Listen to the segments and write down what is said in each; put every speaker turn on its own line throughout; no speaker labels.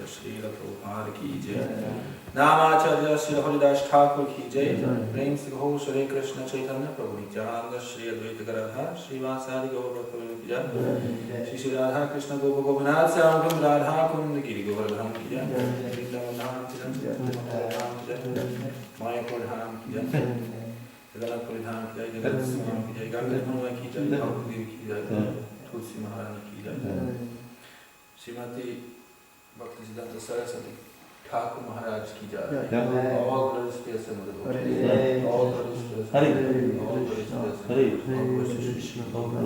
Srila Prabhupada ki jai. Namacharya Srila Haridas Thakur ki jai. Prem se Gaur Hare Krishna Chaitanya Prabhu Nityananda Shri Advaita Gadadhar Srivasadi Gaur Bhakta ki jai. Shri Shri Radha Krishna Gopa Gopinath Syamam Radha Kund Giri Govardhan ki jai. Vrindavan Dham ki jai. Dham ki jai. Mayapur Dham ki jai. Jagannath Puri Dham ki jai. Jagat Sumam ki jai. Gangat Manua ki jai. Bhakti ki jai. Tulsi Maharani ki jai. Srimati Bhakisiddhana Sarasvati Thakur Maharaj ki jai. All glories to His Mother. All glories to His Mother. All glories to His Mother.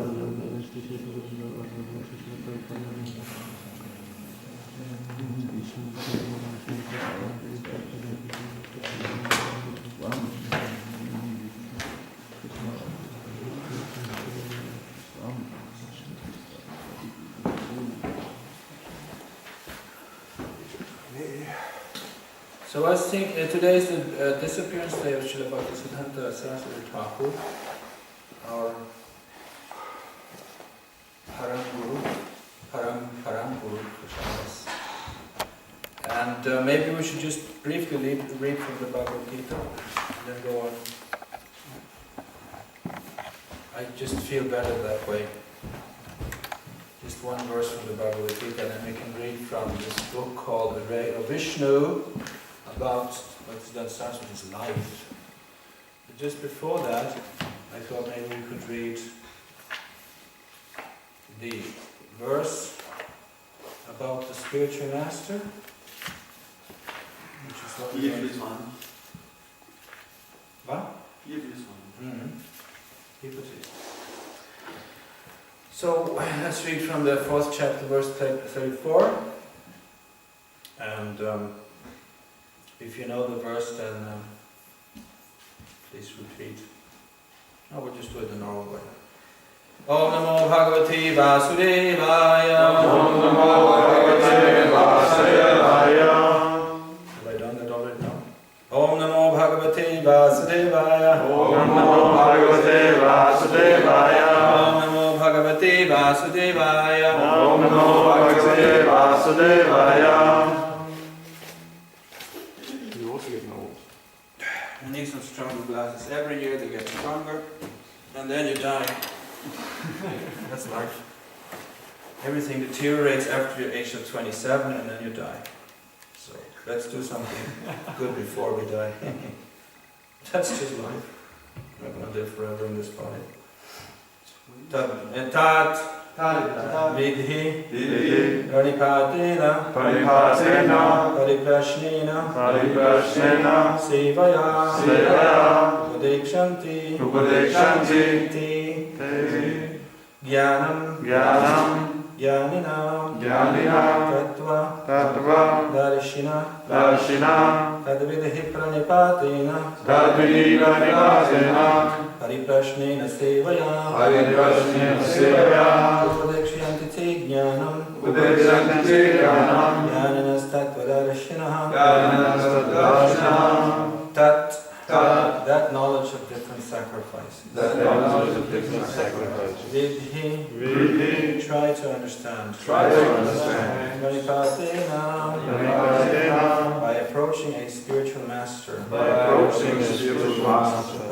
So I think today is the disappearance day of Srila Bhakisiddhana Sarasvati Thakur, our Param Guru Krishnadas. And maybe we should just briefly read from the Bhagavad Gita and then go on. I just feel better that way. Just one verse from the Bhagavad Gita, and then we can read from this book called The Ray of Vishnu, about Bhakisiddhana Saraswati's life. But just before that, I thought maybe we could read the verse about the spiritual master, which is what we're going to... What? So let's read from the 4th chapter, verse 34. And if you know the verse, then please repeat. No, we'll just do it the normal way. Om Namo Bhagavate Vasudevaya.
Om Namo Bhagavate Vasudevaya.
Have I done that already? No. Om Namo Bhagavate Vasudevaya.
Om Namo Bhagavate Vasudevaya.
Om Namo Bhagavate Vasudevaya.
Om Namo Bhagavate Vasudevaya.
every year they get stronger, and then you die. That's life. Everything deteriorates after the age of 27, and then you die. So let's do something good before we die. That's just life. We're not going to live forever in this body. Tat vidhi pranipatena pariprashnena sevaya upadekshanti te jnanam Jnanina Tattva Darshina Tadvidhi Pranipatena Pariprashnena Sevaya Upadekshanti Te Jnanam Jnaninas Tattva Darshina That knowledge of different sacrifices. Vidhi. Try to understand. By approaching a spiritual master.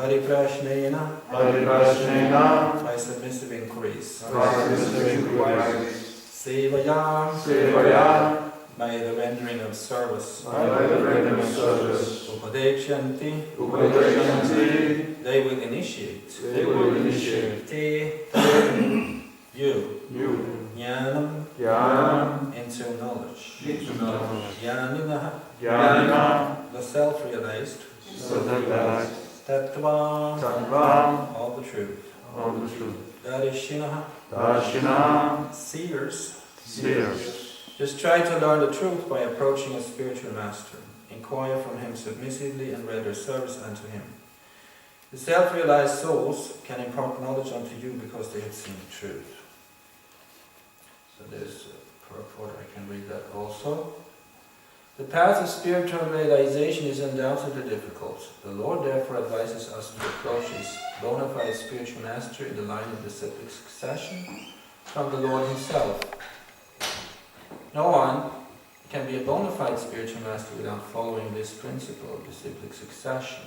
Pariprashnena. By submissive increase. Sevaya. By the rendering of service. Upadekshanti. They will initiate. Te. You. Jnanam. Into knowledge. Jnanina. The self-realized. Tattva. All the truth. Darshina. Seers. Just try to learn the truth by approaching a spiritual master. Inquire from him submissively and render service unto him. The self-realized souls can impart knowledge unto you because they have seen the truth. So there's a purport, I can read that also. The path of spiritual realization is undoubtedly difficult. The Lord therefore advises us to approach his bona fide spiritual master in the line of disciplic succession from the Lord himself. No one can be a bona fide spiritual master without following this principle of disciplic succession.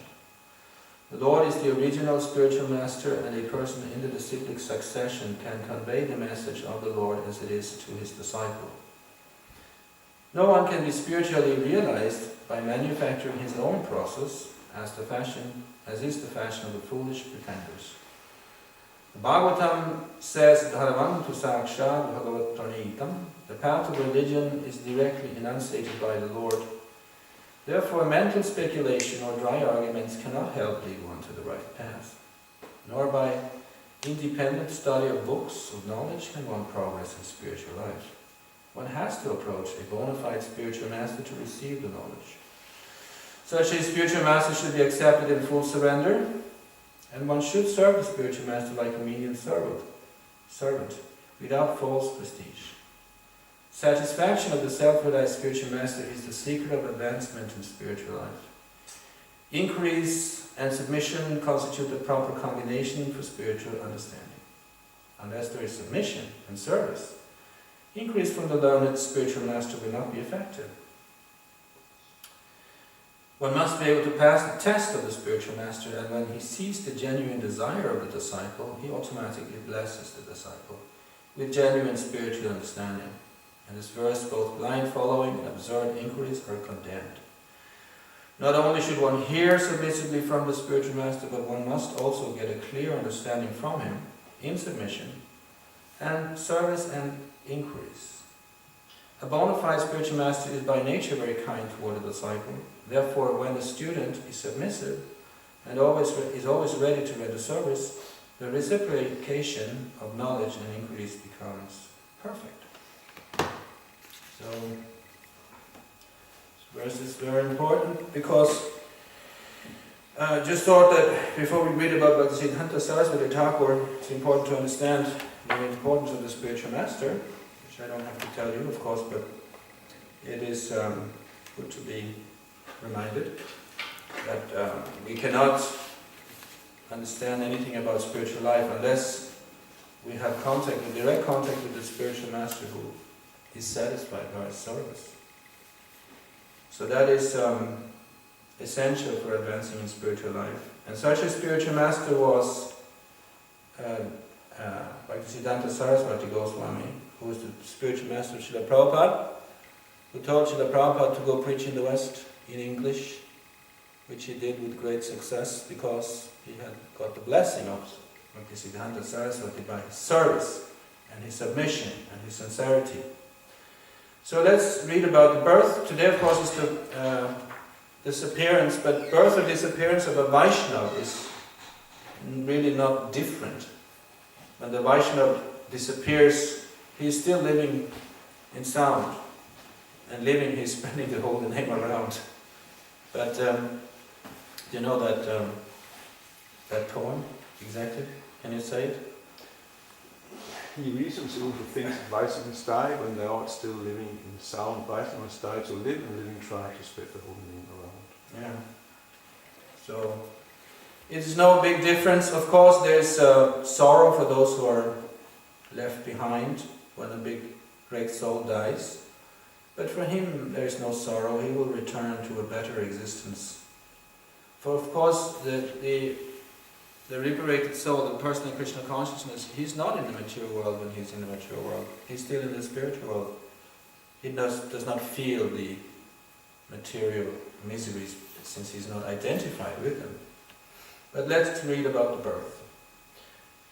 The Lord is the original spiritual master, and a person in the disciplic succession can convey the message of the Lord as it is to his disciple. No one can be spiritually realized by manufacturing his own process, as is the fashion of the foolish pretenders. The Bhagavatam says, Dharavantu sakshat bhagavat pranitam. The path of religion is directly enunciated by the Lord. Therefore, mental speculation or dry arguments cannot help lead one to the right path. Nor by independent study of books of knowledge can one progress in spiritual life. One has to approach a bona fide spiritual master to receive the knowledge. Such a spiritual master should be accepted in full surrender, and one should serve the spiritual master like a medium servant, without false prestige. Satisfaction of the self-realized spiritual master is the secret of advancement in spiritual life. Increase and submission constitute the proper combination for spiritual understanding. Unless there is submission and service, increase from the learned spiritual master will not be effective. One must be able to pass the test of the spiritual master, and when he sees the genuine desire of the disciple, he automatically blesses the disciple with genuine spiritual understanding. In this verse, both blind following and absurd inquiries are condemned. Not only should one hear submissively from the spiritual master, but one must also get a clear understanding from him in submission and service and inquiries. A bona fide spiritual master is by nature very kind toward the disciple. Therefore, when the student is submissive and is always ready to render service, the reciprocation of knowledge and inquiries becomes perfect. So, this verse is very important because I just thought that before we read about Bhakisiddhana Sarasvati Thakur, it's important to understand the importance of the spiritual master, which I don't have to tell you, of course, but it is good to be reminded that we cannot understand anything about spiritual life unless we have direct contact with the spiritual master who is satisfied by his service. So that is essential for advancing in spiritual life. And such a spiritual master was Bhakisiddhana Sarasvati Gosvami, who was the spiritual master of Srila Prabhupada, who told Srila Prabhupada to go preach in the West in English, which he did with great success because he had got the blessing of Bhakisiddhana Sarasvati by his service and his submission and his sincerity. So let's read about the birth. Today, of course, is the disappearance, but birth or disappearance of a Vaishnava is really not different. When the Vaishnava disappears, he is still living in sound, and living, he's spreading the holy name around. But do you know that poem exactly? Can you say it?
The reasons who think Vaishnavas die when they are still living in sound. Vaishnavas die to live, and living try to spread the holy name around.
Yeah. So it's no big difference. Of course, there's sorrow for those who are left behind when a big, great soul dies. But for him, there is no sorrow. He will return to a better existence. For of course, the liberated soul, the person in Krishna consciousness, he's not in the material world when he's in the material world. He's still in the spiritual world. He does not feel the material miseries since he's not identified with them. But let's read about the birth.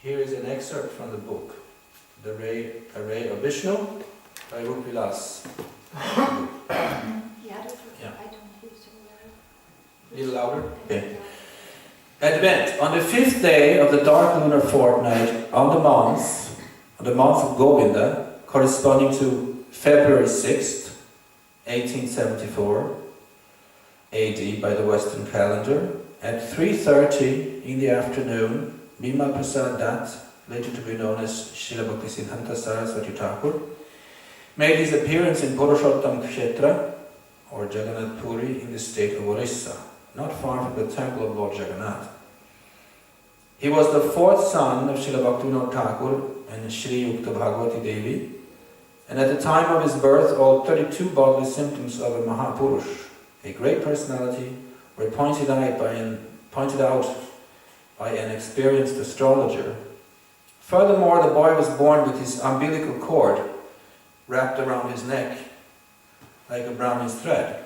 Here is an excerpt from the book, The Array of Vishnu, by Rupilas.
Yeah. I don't hear so well.
A little louder? Okay. Advent. On the 5th day of the dark lunar fortnight, on the month of Govinda, corresponding to February 6th, 1874 AD by the Western calendar, at 3:30 in the afternoon, Bimal Prasad Dutt, later to be known as Srila Bhakisiddhana Sarasvati Thakur, made his appearance in Purushottam Kshetra, or Jagannath Puri, in the state of Orissa, not far from the temple of Lord Jagannath. He was the fourth son of Srila Bhaktivinoda Thakur and Shri Yukta Bhagavati Devi, and at the time of his birth all 32 bodily symptoms of a Mahapurush, a great personality, were pointed out by an experienced astrologer. Furthermore, the boy was born with his umbilical cord wrapped around his neck like a Brahmin's thread.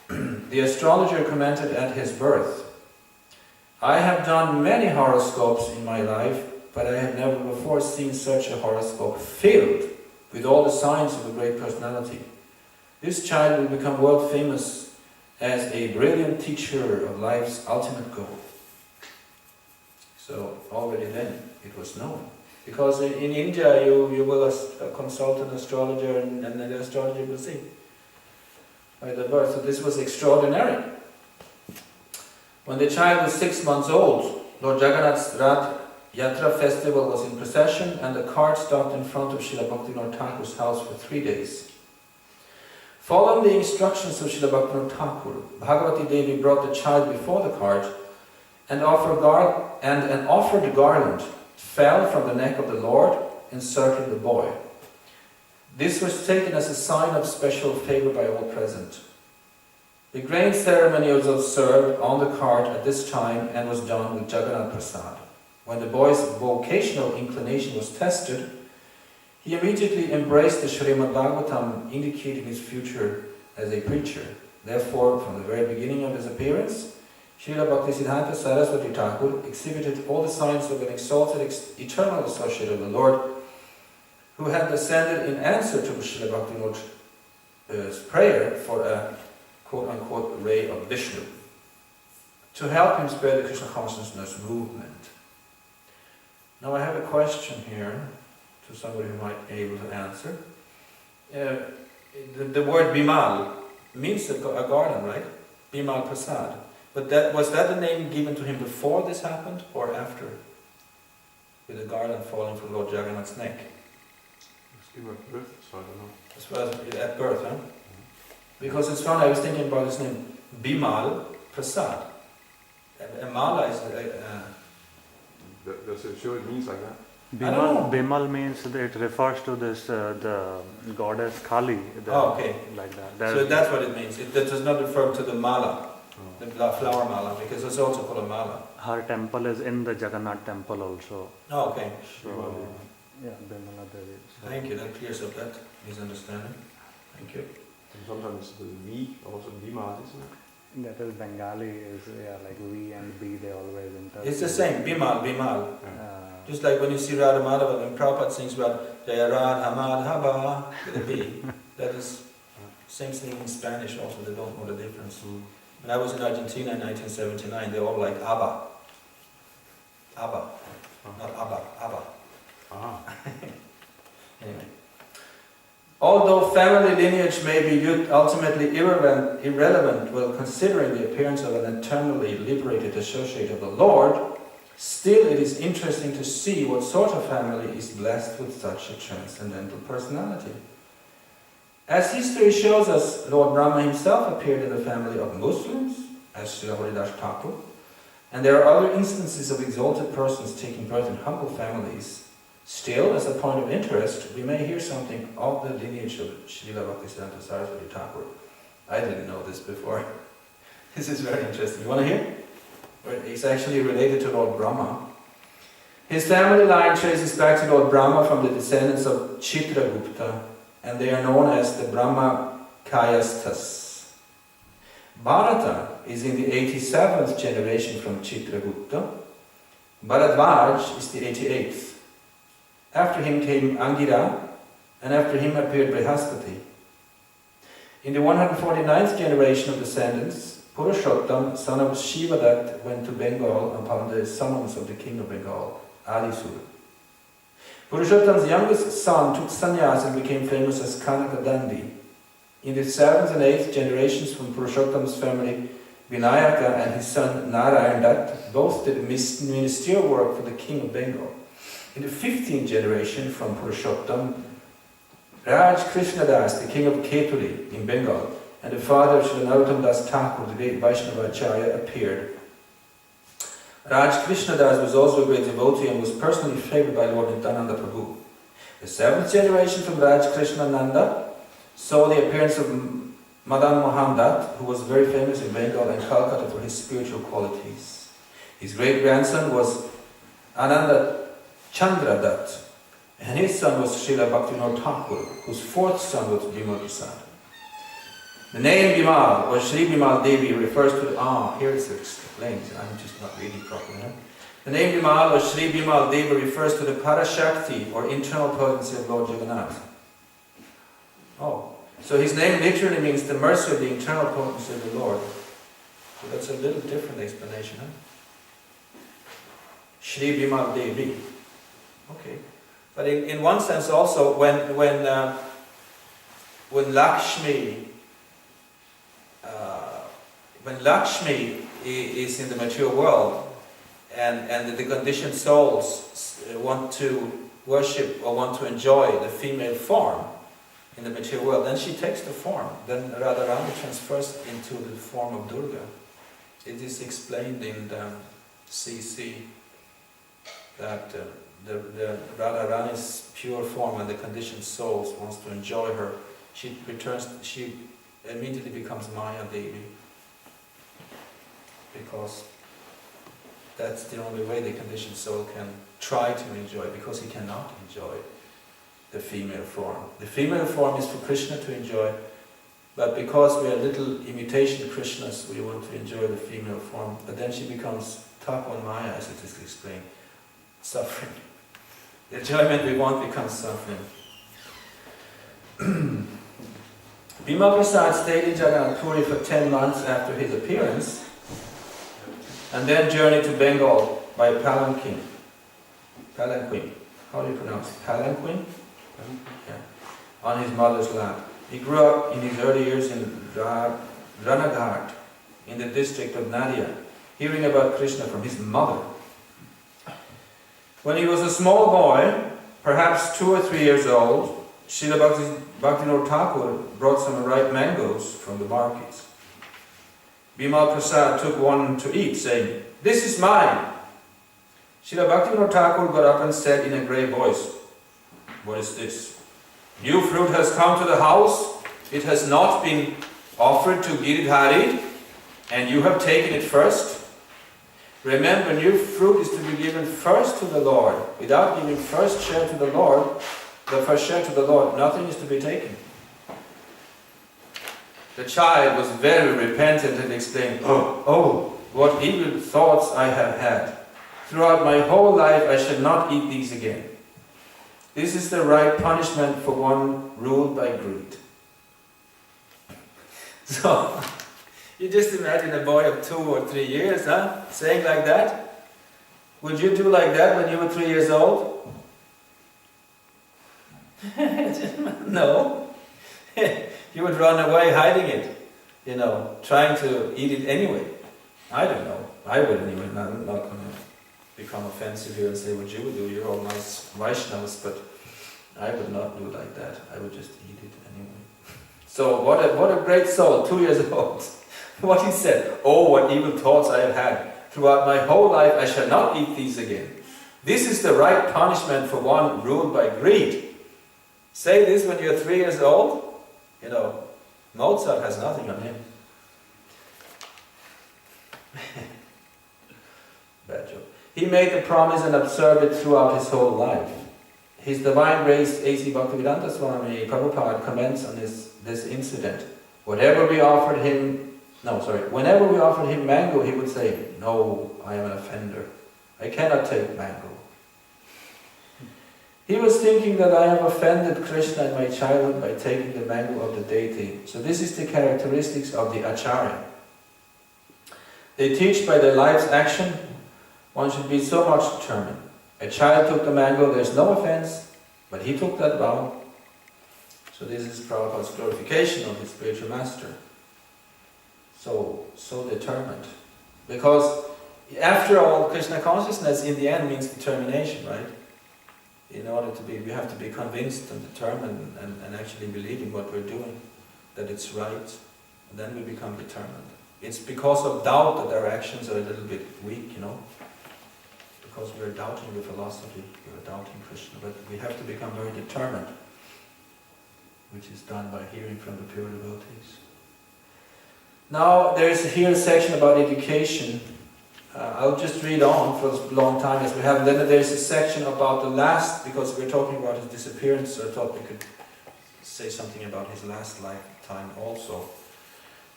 The astrologer commented at his birth, "I have done many horoscopes in my life, but I have never before seen such a horoscope filled with all the signs of a great personality. This child will become world famous as a brilliant teacher of life's ultimate goal." So already then it was known. Because in India you will consult an astrologer and then the astrologer will see by the birth. So this was extraordinary. When the child was 6 months old, Lord Jagannath's Rath Yatra festival was in procession and the cart stopped in front of Srila Bhaktivinoda Thakur's house for 3 days. Following the instructions of Srila Bhaktivinoda Thakur, Bhagavati Devi brought the child before the cart and an offered garland fell from the neck of the Lord, encircling the boy. This was taken as a sign of special favor by all present. The grain ceremony was observed on the cart at this time and was done with Jagannath Prasad. When the boy's vocational inclination was tested, he immediately embraced the Srimad Bhagavatam, indicating his future as a preacher. Therefore, from the very beginning of his appearance, Srila Bhaktisiddhanta Sarasvati Thakur exhibited all the signs of an exalted eternal associate of the Lord, who had descended in answer to Srila Bhaktivinoda's prayer for a quote-unquote ray of Vishnu, to help him spread the Krishna consciousness movement. Now I have a question here to somebody who might be able to answer. The word Bimal means a garden, right? Bimal Prasad. But was that the name given to him before this happened or after? With the garland falling from Lord Jagannath's neck?
It was given at birth, so I don't know.
As well as at birth, huh? Because it's funny, I was thinking about his name, Bimal Prasad. A mala is...
Does it show it means like that?
Bimal means that it refers to this the goddess Kali.
Okay.
Like that.
So that's what it means. That does not refer to the mala. the flower mala, because it's also called a mala.
Her temple is in the Jagannath temple also.
Oh, okay.
So, yeah, Bimala Devi. So
Thank you, that clears up that misunderstanding. Thank you.
And sometimes the V, also Bimal, isn't it?
that is Bengali, is like V and B, they always interpret.
It's the same, Bimal, Bimal.
Uh,
Just like when you see Radha Madhava, when Prabhupada sings about Jaya Radha Madhava with a B, that is same thing in Spanish also, they don't know the difference. When I was in Argentina in 1979, they all like Abba. Abba. Not Abba, Abba. Anyway. Although family lineage may be ultimately irrelevant while considering the appearance of an eternally liberated associate of the Lord, still it is interesting to see what sort of family is blessed with such a transcendental personality. As history shows us, Lord Brahma himself appeared in the family of Muslims, as Srila Haridas Thakur, and there are other instances of exalted persons taking birth in humble families. Still, as a point of interest, we may hear something of the lineage of Srila Bhakisiddhana Sarasvati Thakur. I didn't know this before. This is very interesting. You want to hear? It's actually related to Lord Brahma. His family line traces back to Lord Brahma from the descendants of Chitragupta, and they are known as the Brahma Kayasthas. Bharata is in the 87th generation from Chitragupta. Bharadvaj is the 88th. After him came Angira, and after him appeared Brihaspati. In the 149th generation of descendants, Purushottam, son of Shivadat, went to Bengal upon the summons of the king of Bengal, Adisura. Purushottam's youngest son took sannyas and became famous as Kanaka Dandi. In the 7th and 8th generations from Purushottam's family, Vinayaka and his son Narayan Dutt both did ministerial work for the king of Bengal. In the 15th generation from Purushottam, Raj Krishnadas, the king of Keturi in Bengal, and the father of Srila Narottam Das Thakur, the great Vaishnavacharya, appeared. Raj Krishnadas was also a great devotee and was personally favored by Lord Nityananda Prabhu. The 7th generation from Raj Krishnananda saw the appearance of Madan Mohan Dutt, who was very famous in Bengal and Calcutta for his spiritual qualities. His great-grandson was Ananda Chandra Dutt, and his son was Srila Bhaktivinoda Thakur, whose 4th son was Bimal Prasad. The name Bimal, or Shri Bimal Devi, refers to the... here it's explained, I'm just not reading properly. The name Bimal, or Shri Bimal Devi, refers to the Parashakti, or internal potency of Lord Jagannath. So his name literally means the mercy of the internal potency of the Lord. So that's a little different explanation, Shri Bimal Devi. Okay. But in one sense also, when Lakshmi is in the material world, and the conditioned souls want to worship or want to enjoy the female form in the material world, then she takes the form. Then Radharani transfers into the form of Durga. It is explained in the CC that the Radharani's pure form and the conditioned souls wants to enjoy her. She immediately becomes Maya Devi, because that's the only way the conditioned soul can try to enjoy, because he cannot enjoy the female form. The female form is for Krishna to enjoy, but because we are little imitation Krishnas, we want to enjoy the female form, but then she becomes Tapan Maya, as it is explained, suffering. The enjoyment we want becomes suffering. Bimal Prasad stayed in Jagannath Puri for 10 months after his appearance, and then journeyed to Bengal by palanquin. Palanquin. How do you pronounce it? Palanquin? Yeah. On his mother's lap. He grew up in his early years in Ranaghat, in the district of Nadia, hearing about Krishna from his mother. When he was a small boy, perhaps 2 or 3 years old, Srila Bhaktivinoda Thakur brought some ripe mangoes from the markets. Bimal Prasad took one to eat, saying, "This is mine." Srila Bhaktivinoda Thakur got up and said in a grave voice, "What is this? New fruit has come to the house. It has not been offered to Giridhari." and you have taken it first. Remember, new fruit is to be given first to the Lord. Without giving first share to the Lord, the first share to the Lord, nothing is to be taken. The child was very repentant and exclaimed, "Oh, what evil thoughts I have had. Throughout my whole life I shall not eat these again. This is the right punishment for one ruled by greed." So, you just imagine a boy of 2 or 3 years, saying like that. Would you do like that when you were 3 years old? No. You would run away hiding it, trying to eat it anyway. I don't know. I wouldn't even. I'm not going to become offensive here and say what you would do. You're all nice Vaishnavas, but I would not do like that. I would just eat it anyway. So what a great soul, 2 years old. What he said, "Oh, what evil thoughts I have had. Throughout my whole life I shall not eat these again. This is the right punishment for one ruled by greed." Say this when you're 3 years old. Mozart has nothing on him. Bad joke. He made the promise and observed it throughout his whole life. His Divine Grace A.C. Bhakisiddhana Swami Prabhupada comments on this incident. Whenever we offered him mango, he would say, "No, I am an offender. I cannot take mango." He was thinking that I have offended Krishna in my childhood by taking the mango of the deity. So this is the characteristics of the Acharya. They teach by their life's action, one should be so much determined. A child took the mango, there's no offense, but he took that vow. So this is Prabhupada's glorification of his spiritual master. So determined. Because after all, Krishna consciousness in the end means determination, right? In order to be, we have to be convinced and determined and actually believing what we're doing, that it's right, and then we become determined. It's because of doubt that our actions are a little bit weak, because we're doubting the philosophy, we're doubting Krishna, but we have to become very determined, which is done by hearing from the pure devotees. Now, there is here a section about education. I'll just read on for as long time as we have. And then there's a section about the last, because we're talking about his disappearance, so I thought we could say something about his last lifetime also.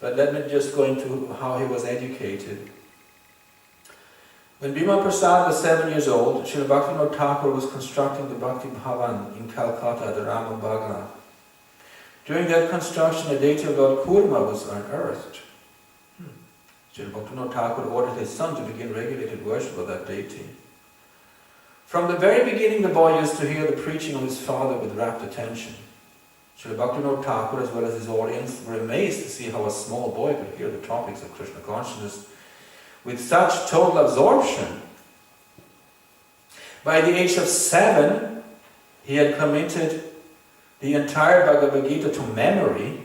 But let me just go into how he was educated. When Bhima Prasad was 7 years old, Srila Bhaktivinoda Thakur was constructing the Bhakti Bhavan in Calcutta, the Rama Bagha. During that construction, a deity of Lord Kurma was unearthed. Srila Bhaktivinoda Thakur ordered his son to begin regulated worship of that deity. From the very beginning, the boy used to hear the preaching of his father with rapt attention. Srila Bhaktivinoda Thakur, as well as his audience, were amazed to see how a small boy could hear the topics of Krishna consciousness with such total absorption. By the age of 7, he had committed the entire Bhagavad Gita to memory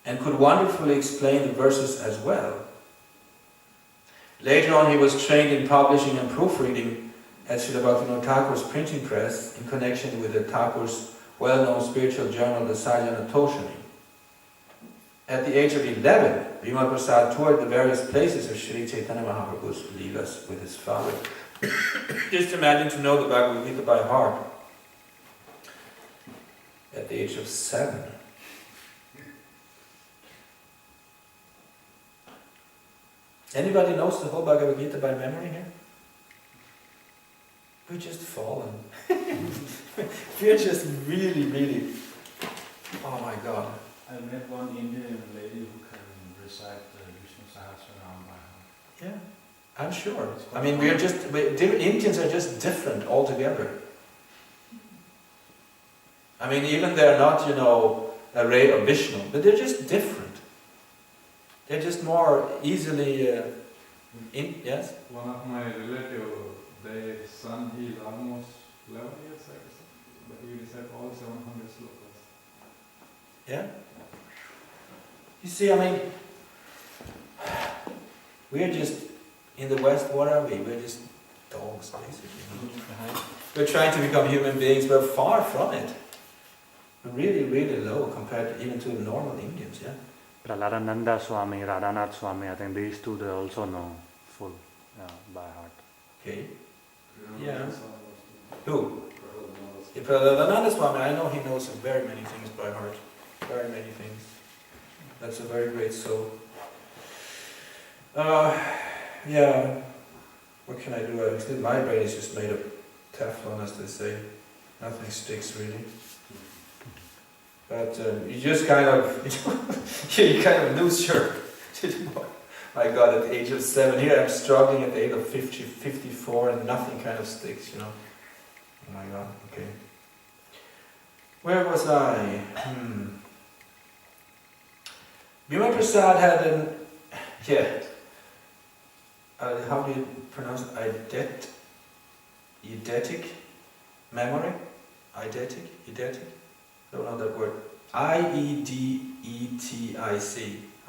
and could wonderfully explain the verses as well. Later on, he was trained in publishing and proofreading at Srila Bhaktivinoda Thakur's printing press in connection with the Thakur's well-known spiritual journal, the Sajjana Toshani. At the age of 11, Bhima Prasad toured the various places of Sri Chaitanya Mahaprabhu's Leelas with his father. Just imagine to know the Bhagavad Gita by heart at the age of 7. Anybody knows the whole Bhagavad Gita by memory here? We're just fallen. We're just really, really, oh my God.
I met one Indian lady who can recite the Vishnu Sahasranam by heart.
Yeah, I'm sure. I mean, Indians are just different altogether. I mean, even they're not, a ray of Vishnu, but they're just different. They're just more easily, yes?
One of my relatives, their son, he's almost 11 years old, but he recited all 700 slokas.
Yeah? You see, I mean, we're just, in the West, what are we? We're just dogs, basically. We're trying to become human beings, we're far from it. We're really, really low compared to even to normal Indians, yeah?
Praladananda Swami, Radhanath Swami, I think these two they also know full by heart.
Okay. Yeah. Who? If Yadunandana Swami, I know he knows very many things by heart. Very many things. That's a very great soul. Yeah. What can I do? My brain is just made of Teflon, as they say. Nothing sticks really. But you just kind of, you kind of lose your. My God, at the age of 7 here, I'm struggling at the age of 50, 54, and nothing kind of sticks, you know. Oh my God, okay. Where was I? Bhima Prasad had how do you pronounce it? Eidetic memory? Eidetic? I don't know that word. Eidetic. How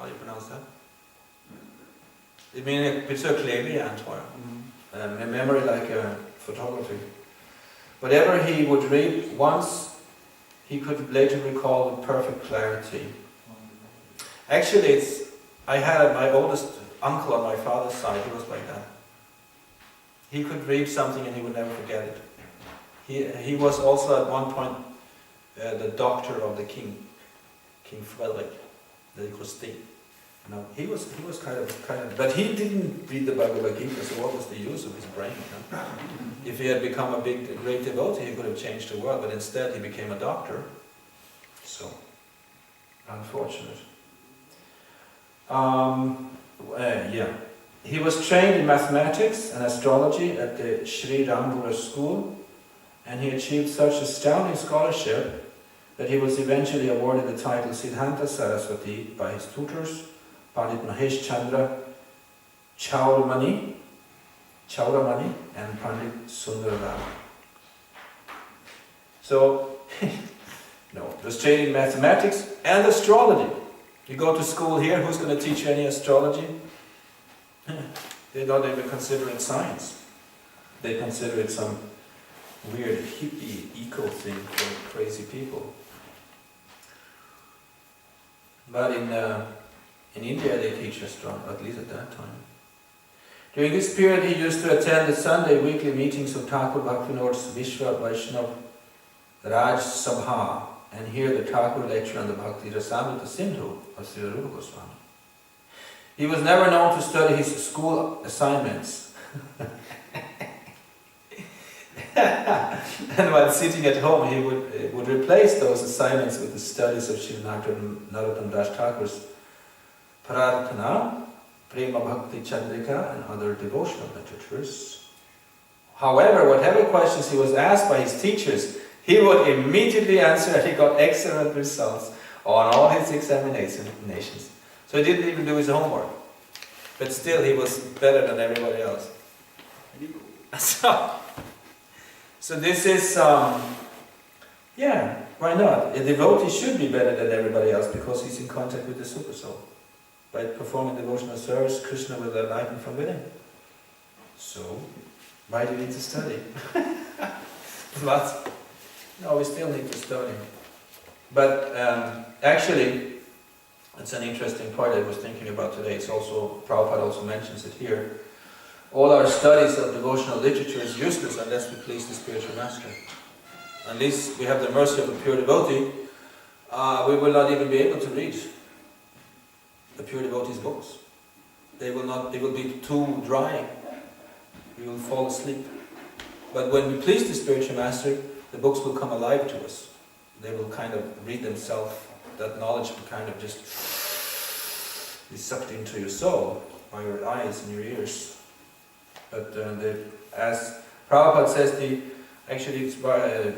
do you pronounce that? Det betyder klevejern, tror jeg. Memory like photography. Whatever he would read once, he could later recall with perfect clarity. Actually, I had my oldest uncle on my father's side, he was like that. He could read something and he would never forget it. He was also at one point the doctor of the king, King Frederick, the Christie. You know, he was kind of, but he didn't read the Bhagavad Gita, so what was the use of his brain? You know? If he had become a great devotee, he could have changed the world, but instead he became a doctor. So, unfortunate. He was trained in mathematics and astrology at the Sri Rambura school, and he achieved such astounding scholarship that he was eventually awarded the title Siddhanta Sarasvati by his tutors, Pandit Mahesh Chandra Chauramani and Pandit Sundarlal. So, he was trained in mathematics and astrology. You go to school here, who's going to teach you any astrology? They don't even consider it science. They consider it some weird hippie eco thing for crazy people. But in India they teach astrology, at least at that time. During this period he used to attend the Sunday weekly meetings of Thakur Bhaktivinoda's Vishwa Vaishnav Raj Sabha and hear the Thakur lecture on the Bhakti Rasamrita Sindhu of Srila Gosvami. He was never known to study his school assignments. And while sitting at home, he would replace those assignments with the studies of Srila Narottam Das Thakur's Prarthana, Prema Bhakti Chandrika, and other devotional literatures. However, whatever questions he was asked by his teachers, he would immediately answer, and he got excellent results on all his examinations. So he didn't even do his homework. But still, he was better than everybody else. So this is, why not? A devotee should be better than everybody else because he's in contact with the Super Soul. By performing devotional service, Krishna will enlighten from within. So, why do we need to study? But, no, we still need to study. But actually, it's an interesting part I was thinking about today. It's also, Prabhupada also mentions it here. All our studies of devotional literature is useless unless we please the spiritual master. Unless we have the mercy of a pure devotee, we will not even be able to read the pure devotee's books. They will be too dry. We will fall asleep. But when we please the spiritual master, the books will come alive to us. They will kind of read themselves. That knowledge will kind of just be sucked into your soul by your eyes and your ears. But as Prabhupada says, actually it's by